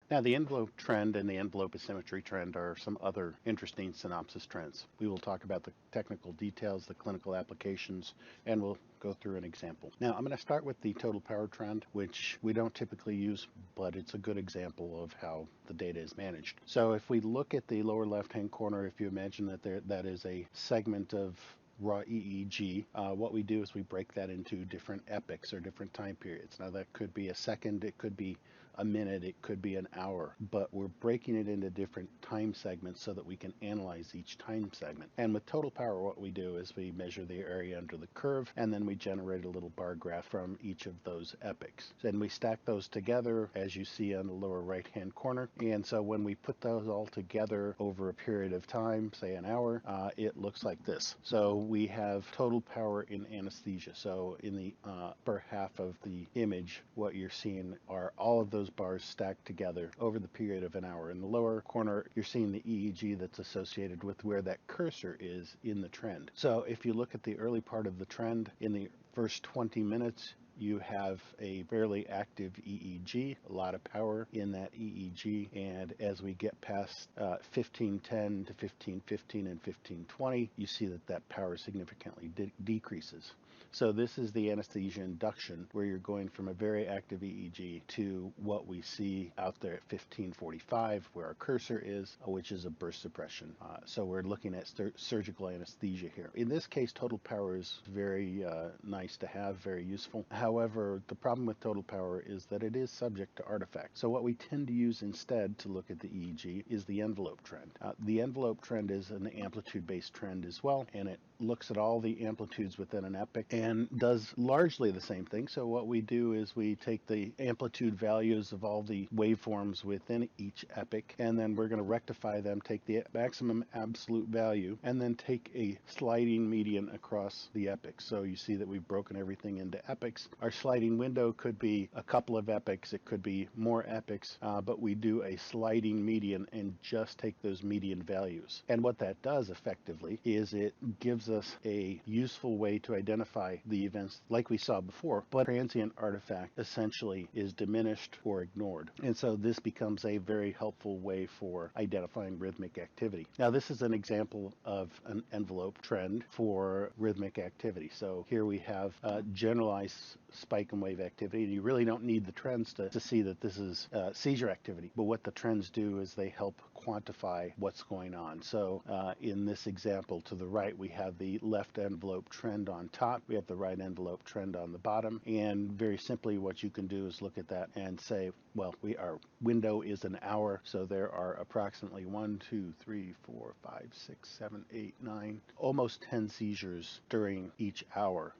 Now, the envelope trend and the envelope asymmetry trend are some other interesting synopsis trends. We will talk about the technical details, the clinical applications, and we'll go through an example. Now, I'm going to start with the total power trend, which we don't typically use, but it's a good example of how the data is managed. So if we look at the lower left-hand corner, if you imagine that is a segment of raw EEG, what we do is we break that into different epochs or different time periods. Now that could be a second, it could be a minute, it could be an hour, but we're breaking it into different time segments so that we can analyze each time segment. And with total power, what we do is we measure the area under the curve, and then we generate a little bar graph from each of those epochs. Then we stack those together, as you see on the lower right-hand corner. And so when we put those all together over a period of time, say an hour, it looks like this. So we have total power in anesthesia. So in the upper half of the image, what you're seeing are all of those bars stacked together over the period of an hour. In the lower corner, you're seeing the EEG that's associated with where that cursor is in the trend. So if you look at the early part of the trend, in the first 20 minutes, you have a fairly active EEG, a lot of power in that EEG, and as we get past 1510 to 1515 and 1520, you see that power significantly decreases. So this is the anesthesia induction, where you're going from a very active EEG to what we see out there at 1545, where our cursor is, which is a burst suppression. So we're looking at surgical anesthesia here. In this case, total power is very nice to have, very useful. However, the problem with total power is that it is subject to artifact. So what we tend to use instead to look at the EEG is the envelope trend. The envelope trend is an amplitude-based trend as well, and it looks at all the amplitudes within an epoch and does largely the same thing. So what we do is we take the amplitude values of all the waveforms within each epoch, and then we're going to rectify them, take the maximum absolute value, and then take a sliding median across the epochs. So you see that we've broken everything into epochs. Our sliding window could be a couple of epochs, it could be more epochs, but we do a sliding median and just take those median values. And what that does effectively is it gives us a useful way to identify the events like we saw before, but transient artifact essentially is diminished or ignored. And so this becomes a very helpful way for identifying rhythmic activity. Now this is an example of an envelope trend for rhythmic activity. So here we have generalized spike and wave activity, and you really don't need the trends to see that this is seizure activity. But what the trends do is they help quantify what's going on. So in this example to the right, we have the left envelope trend on top, we have the right envelope trend on the bottom, and very simply what you can do is look at that and say, well, our window is an hour, so there are approximately 1, 2, 3, 4, 5, 6, 7, 8, 9, almost 10 seizures during each hour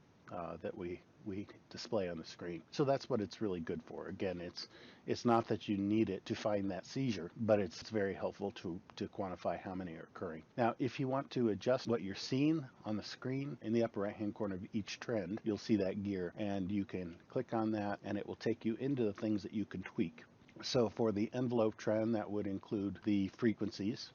that we display on the screen. So that's what it's really good for. Again, it's not that you need it to find that seizure, but it's very helpful to quantify how many are occurring. Now, if you want to adjust what you're seeing on the screen in the upper right hand corner of each trend, you'll see that gear, and you can click on that and it will take you into the things that you can tweak. So for the envelope trend, that would include the frequencies.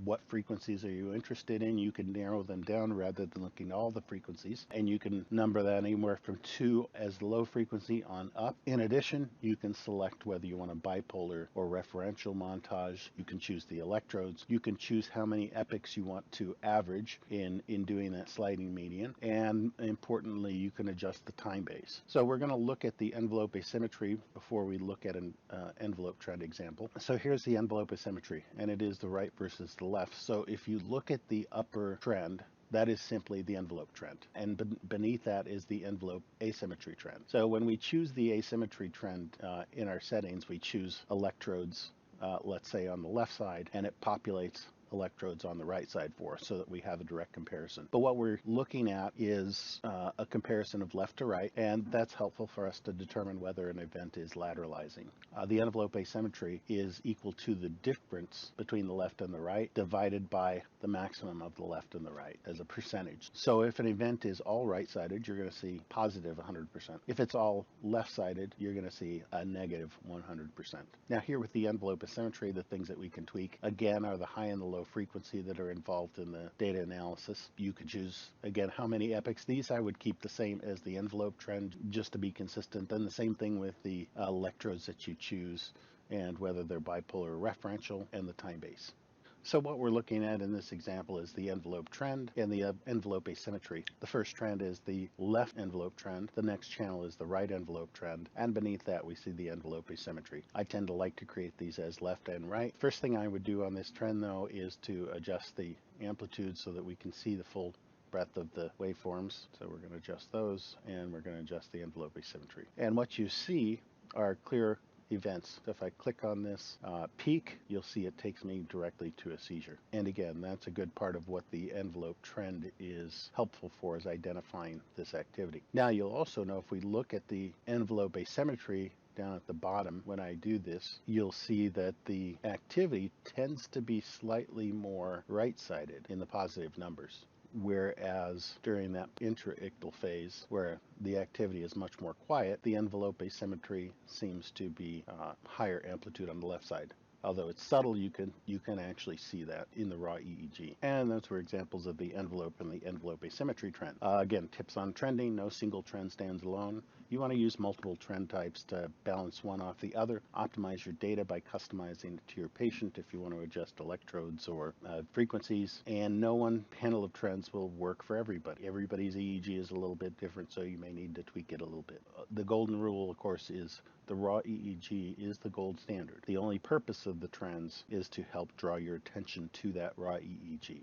What frequencies are you interested in? You can narrow them down rather than looking at all the frequencies, and you can number that anywhere from 2 as low frequency on up. In addition, you can select whether you want a bipolar or referential montage. You can choose the electrodes. You can choose how many epochs you want to average in doing that sliding median, and importantly, you can adjust the time base. So we're going to look at the envelope asymmetry before we look at an envelope trend example. So here's the envelope asymmetry, and it is the right versus the left. So if you look at the upper trend, that is simply the envelope trend, and beneath that is the envelope asymmetry trend. So when we choose the asymmetry trend in our settings, we choose electrodes, let's say on the left side, and it populates electrodes on the right side for us so that we have a direct comparison. But what we're looking at is a comparison of left to right, and that's helpful for us to determine whether an event is lateralizing. The envelope asymmetry is equal to the difference between the left and the right divided by the maximum of the left and the right as a percentage. So if an event is all right-sided, you're going to see positive 100%. If it's all left-sided, you're going to see a negative 100%. Now here with the envelope asymmetry, the things that we can tweak, again, are the high and the low frequency that are involved in the data analysis. You could choose, again, how many epochs. These I would keep the same as the envelope trend just to be consistent. And the same thing with the electrodes that you choose and whether they're bipolar or referential, and the time base. So what we're looking at in this example is the envelope trend and the envelope asymmetry. The first trend is the left envelope trend. The next channel is the right envelope trend. And beneath that, we see the envelope asymmetry. I tend to like to create these as left and right. First thing I would do on this trend, though, is to adjust the amplitude so that we can see the full breadth of the waveforms. So we're going to adjust those, and we're going to adjust the envelope asymmetry. And what you see are clear events. So if I click on this peak, you'll see it takes me directly to a seizure. And again, that's a good part of what the envelope trend is helpful for, is identifying this activity. Now you'll also know, if we look at the envelope asymmetry down at the bottom, when I do this, you'll see that the activity tends to be slightly more right-sided in the positive numbers, whereas during that intra-ictal phase, where the activity is much more quiet, the envelope asymmetry seems to be higher amplitude on the left side. Although it's subtle, you can actually see that in the raw EEG. And those were examples of the envelope and the envelope asymmetry trend. Again, tips on trending: no single trend stands alone. You want to use multiple trend types to balance one off the other. Optimize your data by customizing it to your patient if you want to adjust electrodes or frequencies. And no one panel of trends will work for everybody. Everybody's EEG is a little bit different, so you may need to tweak it a little bit. The golden rule, of course, is the raw EEG is the gold standard. The only purpose of the trends is to help draw your attention to that raw EEG.